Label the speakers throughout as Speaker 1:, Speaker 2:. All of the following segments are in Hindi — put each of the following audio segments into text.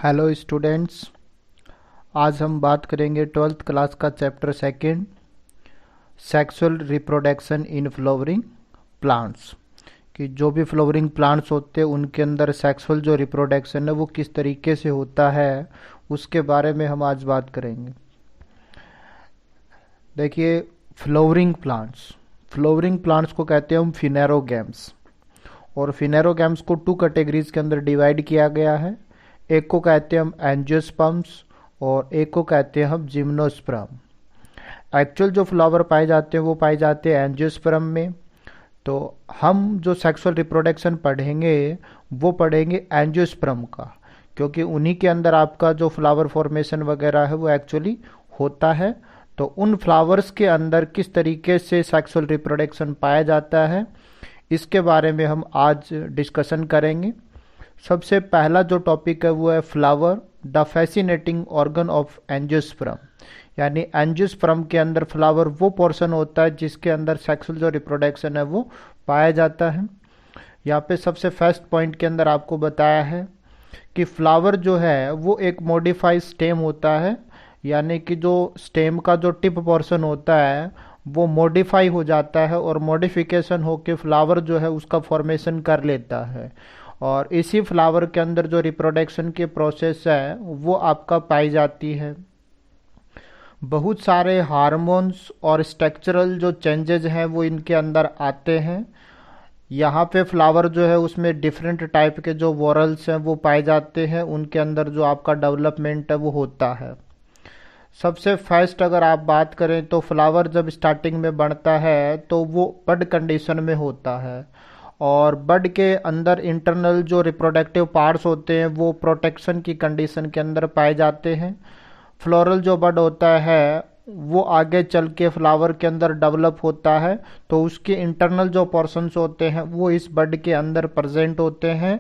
Speaker 1: Hello students. आज हम बात करेंगे 12th क्लास का chapter second, sexual reproduction in flowering plants. कि जो भी फ्लावरिंग प्लांट्स होते हैं उनके अंदर सेक्सुअल जो रिप्रोडक्शन है वो किस तरीके से होता है उसके बारे में हम आज बात करेंगे। देखिए, फ्लावरिंग प्लांट्स को कहते हैं हम फिनेरोगैम्स। और फिनेरोगैम्स को टू कैटेगरीज के अंदर डिवाइड किया गया है। एक को कहते हैं हम एंजियोस्पर्म्स और एक को कहते हैं हम जिम्नोस्पर्म। एक्चुअल जो फ्लावर पाए जाते हैं वो पाए जाते हैं एंजियोस्पर्म में। तो हम जो सेक्सुअल रिप्रोडक्शन पढ़ेंगे वो पढ़ेंगे एंजियोस्पर्म का, क्योंकि उन्हीं के अंदर आपका जो फ्लावर फॉर्मेशन वगैरह है वो एक्चुअली होता है। तो उन फ्लावर्स के अंदर किस तरीके से सेक्सुअल रिप्रोडक्शन पाया जाता है इसके बारे में हम आज डिस्कशन करेंगे। सबसे पहला जो टॉपिक है वो है flower, the fascinating organ of angiosperm. यानी एंजियोस्पर्म के अंदर फ्लावर वो पोर्शन होता है जिसके अंदर सेक्सुअल जो रिप्रोडक्शन है वो पाया जाता है। यहाँ पे सबसे फर्स्ट पॉइंट के अंदर आपको बताया है कि फ्लावर जो है वो एक मॉडिफाइड स्टेम होता है। यानी कि जो स्टेम का जो टिप पोर्शन होता है वो मॉडिफाई हो जाता है और मॉडिफिकेशन होके फ्लावर जो है उसका फॉर्मेशन कर लेता है। और इसी फ्लावर के अंदर जो रिप्रोडक्शन की प्रोसेस है वो आपका पाई जाती है। बहुत सारे हार्मोन्स और स्ट्रक्चरल जो चेंजेज हैं वो इनके अंदर आते हैं। यहाँ पे फ्लावर जो है उसमें डिफरेंट टाइप के जो वोरल्स हैं वो पाए जाते हैं, उनके अंदर जो आपका डेवलपमेंट है वो होता है। सबसे फर्स्ट अगर आप बात करें तो फ्लावर जब स्टार्टिंग में बढ़ता है तो वो बड कंडीशन में होता है। और बड के अंदर इंटरनल जो रिप्रोडक्टिव पार्ट्स होते हैं वो प्रोटेक्शन की कंडीशन के अंदर पाए जाते हैं। फ्लोरल जो बड होता है वो आगे चल के फ्लावर के अंदर डेवलप होता है, तो उसके इंटरनल जो पोर्शंस होते हैं वो इस बड के अंदर प्रेजेंट होते हैं।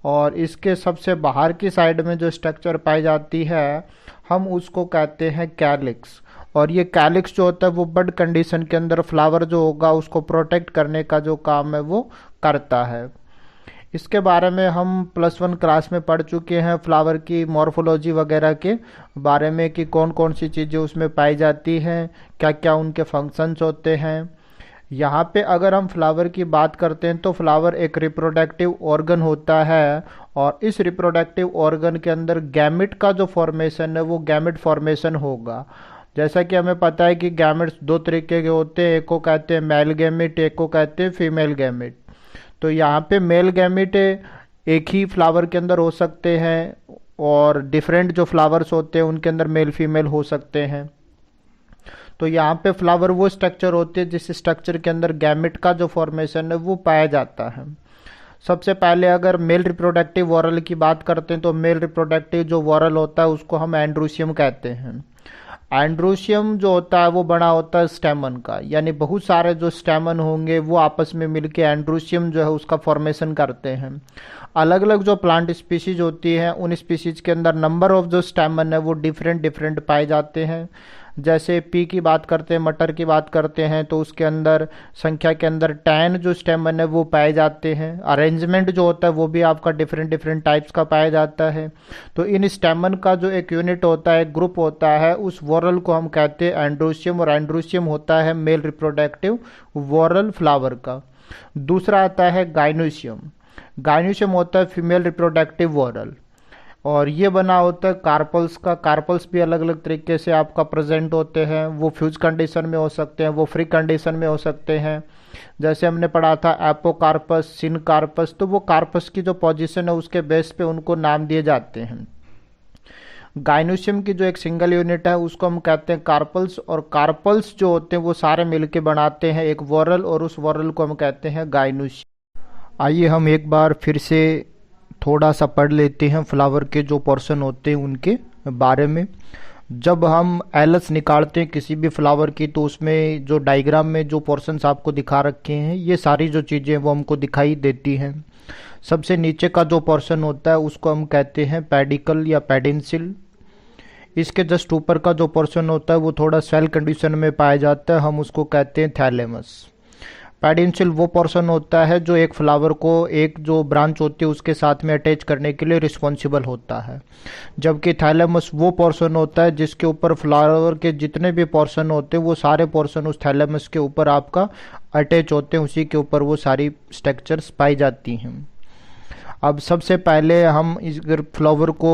Speaker 1: और इसके सबसे बाहर की साइड में जो स्ट्रक्चर पाई जाती है हम उसको कहते हैं कैलिक्स। और ये कैलिक्स जो होता है वो बड कंडीशन के अंदर फ्लावर जो होगा उसको प्रोटेक्ट करने का जो काम है वो करता है। इसके बारे में हम +1 क्लास में पढ़ चुके हैं, फ्लावर की मॉर्फोलॉजी वगैरह के बारे में कि कौन कौन सी चीज़ें उसमें पाई जाती हैं, क्या क्या उनके फंक्शंस होते हैं। यहाँ पे अगर हम फ्लावर की बात करते हैं तो फ्लावर एक रिप्रोडक्टिव ऑर्गन होता है। और इस रिप्रोडक्टिव ऑर्गन के अंदर गैमेट का जो फॉर्मेशन है वो गैमेट फॉर्मेशन होगा। जैसा कि हमें पता है कि गैमेट्स दो तरीके के होते हैं, एक को कहते हैं मेल गैमेट, एक को कहते हैं फीमेल गैमेट। तो यहाँ पे मेल गैमेट एक ही फ्लावर के अंदर हो सकते हैं और डिफरेंट जो फ्लावर्स होते हैं उनके अंदर मेल फीमेल हो सकते हैं। तो यहाँ पे फ्लावर वो स्ट्रक्चर होते हैं जिस स्ट्रक्चर के अंदर गैमेट का जो फॉर्मेशन है वो पाया जाता है। सबसे पहले अगर मेल रिप्रोडक्टिव वॉरल की बात करते हैं तो मेल रिप्रोडक्टिव जो वॉरल होता है उसको हम एंड्रोशियम कहते हैं। एंड्रोशियम जो होता है वो बना होता है स्टेमन का, यानी बहुत सारे जो स्टेमन होंगे वो आपस में मिलके एंड्रोशियम जो है उसका फॉर्मेशन करते हैं। अलग अलग जो प्लांट स्पीशीज होती है उन स्पीशीज के अंदर नंबर ऑफ जो स्टेमन है वो डिफरेंट डिफरेंट पाए जाते हैं। जैसे पी की बात करते हैं, मटर की बात करते हैं तो उसके अंदर संख्या के अंदर 10 जो स्टेमन है वो पाए जाते हैं। अरेंजमेंट जो होता है वो भी आपका डिफरेंट डिफरेंट टाइप्स का पाया जाता है। तो इन स्टेमन का जो एक यूनिट होता है, ग्रुप होता है, उस वॉरल को हम कहते हैं एंड्रोशियम। और एंड्रोशियम होता है मेल रिप्रोडक्टिव वॉरल फ्लावर का। दूसरा आता है गाइनोशियम। गाइनोशियम होता है फीमेल रिप्रोडक्टिव वॉरल और ये बना होता है कार्पल्स का। कार्पल्स भी अलग अलग तरीके से आपका प्रेजेंट होते हैं, वो फ्यूज कंडीशन में हो सकते हैं, वो फ्री कंडीशन में हो सकते हैं। जैसे हमने पढ़ा था एपोकार्पस, सिनकार्पस, तो वो कार्पस की जो पोजीशन है उसके बेस पे उनको नाम दिए जाते हैं। गाइनोशियम की जो एक सिंगल यूनिट है उसको हम कहते हैं कार्पल्स। और कार्पल्स जो होते हैं वो सारे मिलके बनाते हैं एक वॉरल और उस वॉरल को हम कहते हैं गाइनोशियम। आइए हम एक बार फिर से थोड़ा सा पढ़ लेते हैं फ्लावर के जो पोर्शन होते हैं उनके बारे में। जब हम एलस निकालते हैं किसी भी फ्लावर की तो उसमें जो डायग्राम में जो पोर्शंस आपको दिखा रखे हैं ये सारी जो चीज़ें वो हमको दिखाई देती हैं। सबसे नीचे का जो पोर्शन होता है उसको हम कहते हैं पेडिकल या पेडिंसिल। इसके जस्ट ऊपर का जो पोर्शन होता है वो थोड़ा सेल कंडीशन में पाया जाता है, हम उसको कहते हैं थैलेमस। पेडिंशियल वो पोर्शन होता है जो एक फ्लावर को एक जो ब्रांच होती है उसके साथ में अटैच करने के लिए रिस्पॉन्सिबल होता है, जबकि थैलेमस वो पोर्शन होता है जिसके ऊपर फ्लावर के जितने भी पोर्शन होते हैं वो सारे पोर्शन उस थैलेमस के ऊपर आपका अटैच होते हैं, उसी के ऊपर वो सारी स्ट्रक्चर्स पाई जाती हैं। अब सबसे पहले हम इस अगर फ्लावर को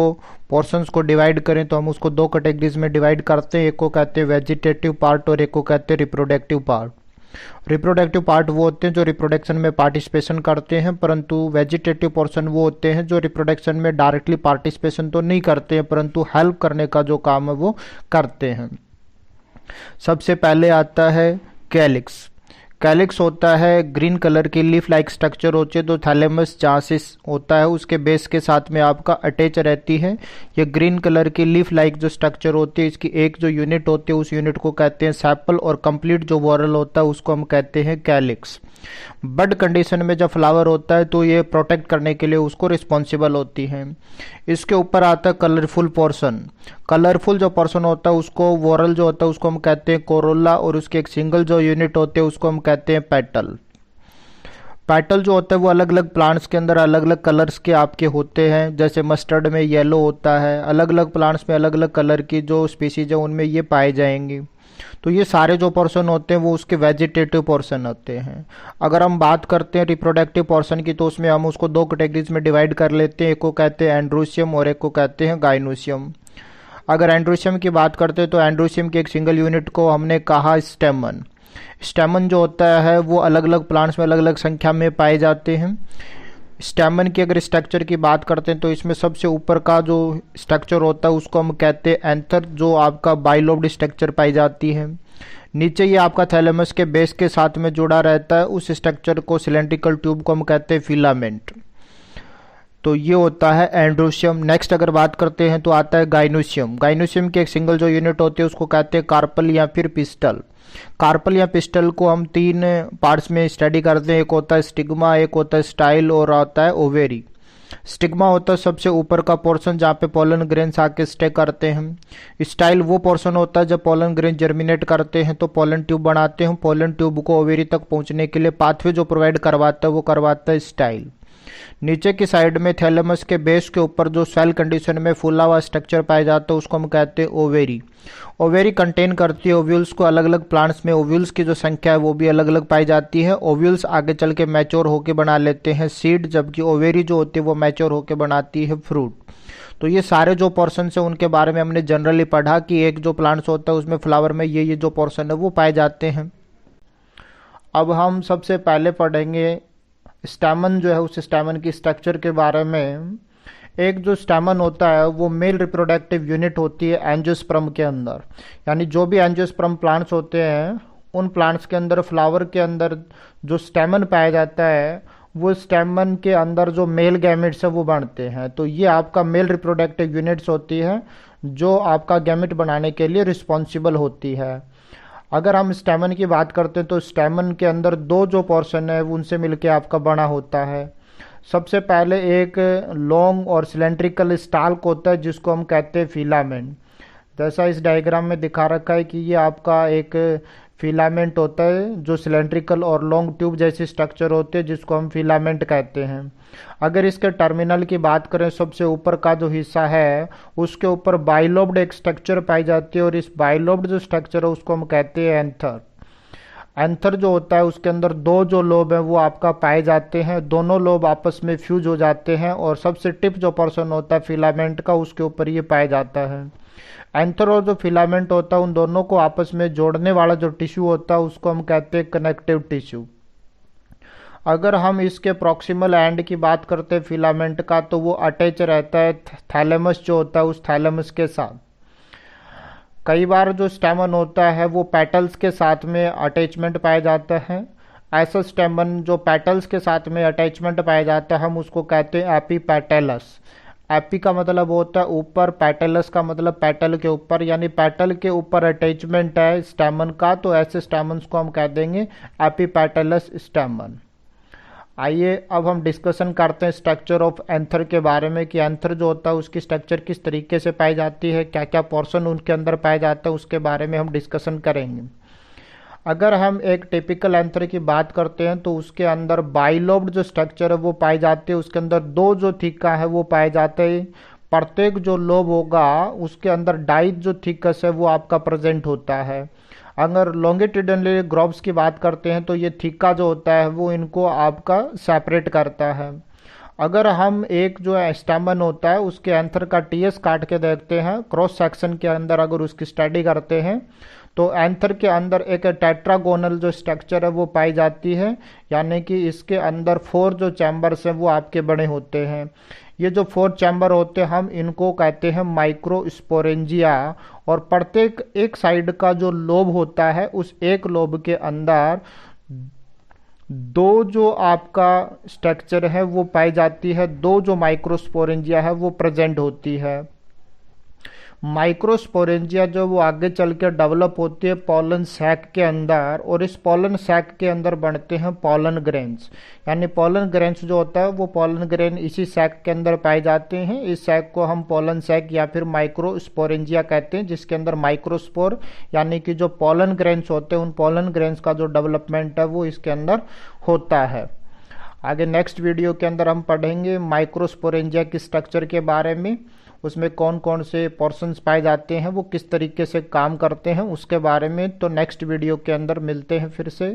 Speaker 1: पोर्शंस को डिवाइड करें तो हम उसको दो कैटेगरीज में डिवाइड करते हैं, एक को कहते हैं वेजिटेटिव पार्ट और एक को कहते हैं रिप्रोडक्टिव पार्ट। रिप्रोडक्टिव पार्ट वो होते हैं जो रिप्रोडक्शन में पार्टिसिपेशन करते हैं, परंतु वेजिटेटिव पोर्शन वो होते हैं जो रिप्रोडक्शन में डायरेक्टली पार्टिसिपेशन तो नहीं करते हैं परंतु हेल्प करने का जो काम है वो करते हैं। सबसे पहले आता है कैलिक्स। कैलिक्स होता है ग्रीन कलर की लीफ लाइक स्ट्रक्चर होती है, तो थैलेमस जहाँ से होता है उसके बेस के साथ में आपका अटैच रहती है। ये ग्रीन कलर की लीफ लाइक जो स्ट्रक्चर होती है इसकी एक जो यूनिट होती है उस यूनिट को कहते हैं सेपल, और कंप्लीट जो वॉरल होता है उसको हम कहते हैं कैलिक्स। बड कंडीशन में जब फ्लावर होता है तो ये प्रोटेक्ट करने के लिए उसको रिस्पॉन्सिबल होती है। इसके ऊपर आता है कलरफुल पोर्शन। कलरफुल जो पोर्शन होता है उसको वॉरल जो होता है उसको हम कहते हैं कोरोला, और उसके एक सिंगल जो यूनिट होते हैं उसको हम कहते हैं पेटल। पेटल जो होता है वो अलग अलग प्लांट्स के अंदर अलग अलग कलर्स के आपके होते हैं, जैसे मस्टर्ड में येलो होता है, अलग अलग प्लांट्स में अलग अलग कलर की जो स्पीसीज है उनमें ये पाए जाएंगी। तो ये सारे जो पोर्शन होते हैं वो उसके वेजिटेटिव पोर्शन होते हैं। अगर हम बात करते हैं रिप्रोडक्टिव पोर्शन की तो उसमें हम उसको दो कैटेगरीज में डिवाइड कर लेते हैं, एक को कहते हैं एंड्रोसियम और एक को कहते हैं गाइनोसियम। अगर एंड्रोसियम की बात करते हैं तो एंड्रोसियम की एक सिंगल यूनिट को हमने कहा स्टेमन। स्टेमन जो होता है वो अलग अलग प्लांट्स में अलग अलग संख्या में पाए जाते हैं। स्टेमन की अगर स्ट्रक्चर की बात करते हैं तो इसमें सबसे ऊपर का जो स्ट्रक्चर होता है उसको हम कहते हैं एंथर, जो आपका बाइलोब्ड स्ट्रक्चर पाई जाती है। नीचे ये आपका थैलेमस के बेस के साथ में जुड़ा रहता है, उस स्ट्रक्चर को सिलेंड्रिकल ट्यूब को हम कहते हैं फिलामेंट। तो ये होता है एंड्रोसियम। नेक्स्ट अगर बात करते हैं तो आता है गाइनोसियम। गाइनोसियम की एक सिंगल जो यूनिट होती है उसको कहते हैं कार्पल या फिर पिस्टल। कार्पल या पिस्टल को हम तीन पार्ट्स में स्टडी करते हैं, एक होता है स्टिग्मा, एक होता है स्टाइल और आता है ओवेरी। स्टिग्मा होता है सबसे ऊपर का पोर्शन जहाँ पे पोलन ग्रेन्स आके स्टे करते हैं। स्टाइल वो पोर्शन होता है जब पोलन ग्रेन जर्मिनेट करते हैं तो पोलन ट्यूब बनाते हैं, पोलन ट्यूब को ओवेरी तक पहुंचने के लिए पाथवे जो प्रोवाइड करवाता है वो करवाता है स्टाइल। नीचे की साइड में थैलेमस के बेस के ऊपर जो सेल कंडीशन में फूला हुआ स्ट्रक्चर पाया जाता है उसको हम कहते हैं ओवेरी। ओवेरी कंटेन करती है ओव्यूल्स को। अलग अलग प्लांट्स में ओव्यूल्स की जो संख्या है वो भी अलग अलग पाई जाती है। ओव्यूल्स आगे चल के मैच्योर होकर बना लेते हैं सीड, जबकि ओवेरी जो होती है वो मैच्योर होकर बनाती है फ्रूट। तो ये सारे जो पोर्शन है उनके बारे में हमने जनरली पढ़ा कि एक जो प्लांट्स होता है उसमें फ्लावर में ये जो पोर्शन है वो पाए जाते हैं। अब हम सबसे पहले पढ़ेंगे स्टैमन जो है उस स्टैमन की स्ट्रक्चर के बारे में। एक जो स्टैमन होता है वो मेल रिप्रोडक्टिव यूनिट होती है एंजियोस्पर्म के अंदर, यानी जो भी एंजियोस्पर्म प्लांट्स होते हैं उन प्लांट्स के अंदर फ्लावर के अंदर जो स्टैमन पाया जाता है वो स्टैमन के अंदर जो मेल गैमेट्स है वो बनते हैं। तो ये आपका मेल रिप्रोडक्टिव यूनिट्स होती है जो आपका गैमेट बनाने के लिए रिस्पॉन्सिबल होती है। अगर हम स्टैमन की बात करते हैं तो स्टैमन के अंदर दो जो पोर्शन है उनसे मिलके आपका बना होता है। सबसे पहले एक लॉन्ग और सिलेंड्रिकल स्टाल्क होता है जिसको हम कहते हैं फिलामेंट। जैसा इस डायग्राम में दिखा रखा है कि ये आपका एक फिलामेंट होता है जो सिलेंड्रिकल और लॉन्ग ट्यूब जैसी स्ट्रक्चर होती है जिसको हम फिलामेंट कहते हैं। अगर इसके टर्मिनल की बात करें सबसे ऊपर का जो हिस्सा है उसके ऊपर बाइलोब्ड एक स्ट्रक्चर पाई जाती है और इस बाइलोब्ड जो स्ट्रक्चर है उसको हम कहते हैं एंथर। एंथर जो होता है उसके अंदर दो जो लोब है वो आपका पाए जाते हैं, दोनों लोब आपस में फ्यूज हो जाते हैं और सबसे टिप जो पोर्शन होता है फिलामेंट का उसके ऊपर ये पाया जाता है। एंथर और जो फिलामेंट होता है उन दोनों को आपस में जोड़ने वाला जो टिश्यू होता है उसको हम कहते हैं कनेक्टिव टिश्यू। अगर हम इसके प्रॉक्सिमल एंड की बात करते हैं फिलामेंट का तो वो अटैच रहता है थैलेमस जो होता है उस थैलेमस के साथ। कई बार जो स्टेमन होता है वो पेटल्स के साथ में अटैचमेंट पाया जाता है। ऐसा स्टेमन जो पेटल्स के साथ में अटैचमेंट पाया जाता है हम उसको कहते हैं एपीपेटलस। एपी का मतलब होता है ऊपर, पेटलस का मतलब पेटल के ऊपर, यानी पेटल के ऊपर अटैचमेंट है स्टेमन का, तो ऐसे स्टेमन्स को हम कह देंगे एपीपेटलस स्टेमन। आइए अब हम डिस्कशन करते हैं स्ट्रक्चर ऑफ एंथर के बारे में कि एंथर जो होता है उसकी स्ट्रक्चर किस तरीके से पाई जाती है, क्या क्या पोर्शन उनके अंदर पाया जाता है, उसके बारे में हम डिस्कशन करेंगे। अगर हम एक टिपिकल एंथर की बात करते हैं तो उसके अंदर बाइलोब्ड जो स्ट्रक्चर है वो पाए जाते हैं, उसके अंदर दो जो थिका है वो पाए जाते हैं। प्रत्येक जो लोब होगा उसके अंदर डाइट जो थिकस है वो आपका प्रेजेंट होता है। अगर लॉन्गिट्यूडनल ग्रोव्स की बात करते हैं तो ये थिका जो होता है वो इनको आपका सेपरेट करता है। अगर हम एक जो स्टैमन होता है उसके एंथर का टीएस काट के देखते हैं, क्रॉस सेक्शन के अंदर अगर उसकी स्टडी करते हैं तो एंथर के अंदर एक टेट्रागोनल जो स्ट्रक्चर है वो पाई जाती है, यानी कि इसके अंदर 4 जो चैम्बर्स हैं वो आपके बने होते हैं। ये जो 4 चैम्बर होते हैं हम इनको कहते हैं माइक्रोस्पोरेंजिया। और प्रत्येक एक साइड का जो लोब होता है उस एक लोब के अंदर दो जो आपका स्ट्रक्चर है वो पाई जाती है, दो जो माइक्रोस्पोरेंजिया है वो प्रेजेंट होती है। माइक्रोस्पोरेंजिया जो वो आगे चल के डेवलप होती है पॉलन सैक के अंदर, और इस पॉलन सैक के अंदर बनते हैं पॉलन ग्रेन्स। यानी पॉलन ग्रेन्स जो होता है वो पॉलन ग्रेन इसी सैक के अंदर पाए जाते हैं। इस सैक को हम पॉलन सैक या फिर माइक्रोस्पोरेंजिया कहते हैं, जिसके अंदर माइक्रोस्पोर यानी कि जो पॉलन ग्रेन्स होते हैं उन पॉलन ग्रेन्स का जो डेवलपमेंट है वो इसके अंदर होता है। आगे नेक्स्ट वीडियो के अंदर हम पढ़ेंगे माइक्रोस्पोरेंजिया की स्ट्रक्चर के बारे में, उसमें कौन कौन से पोर्शंस पाए जाते हैं, वो किस तरीके से काम करते हैं उसके बारे में। तो नेक्स्ट वीडियो के अंदर मिलते हैं फिर से।